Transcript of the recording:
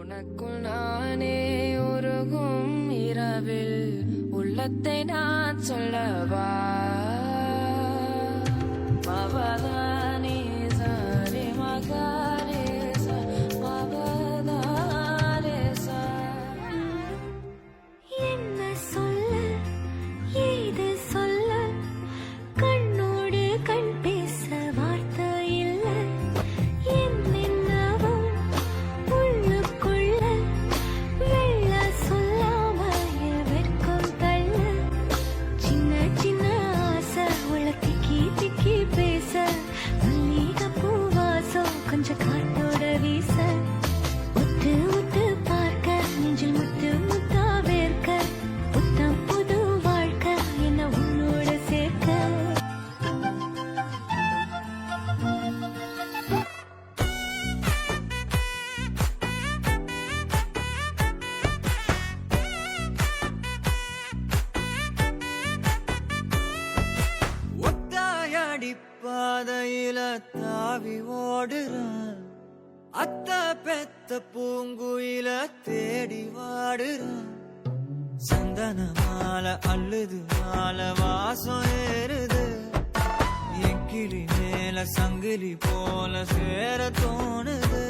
உனக்குள் நானே உருகும் இரவில் உள்ளத்தை நான் சொல்லவா மவதானி சாரி மகாரே சா மவதாரே சா என்ன சொல்ல ஏது சொல்ல கண்ணோடு கண் பேச வார்த்தை இல்லை என்னென்னவோ உள்ளுக்குள்ள வெள்ள சொல்லாமல் வெட்கம் தள்ள சின்ன சின்ன ஆசை உள்ள திக்கி திக்கி பேச மல்லிகை பூவாசம் கொஞ்சம் காட்டோட வீச ஒத்து ஒத்து பார்க்க நெஞ்சில் முத்து முத்தா வேர்க்க புத்தம் புது வாழ்க்கை என்ன உன்னோட சேர்க்க ஒத்தாயடி பாதையில தாவி ஓடுறான் அத்த பெத்த பூங்குயில தேடி வாடுறான் சந்தன மாலை அள்ளுது மாலை வாசம் ஏறுது என் கிளி மேல சங்கிலி போல சேர தோணுது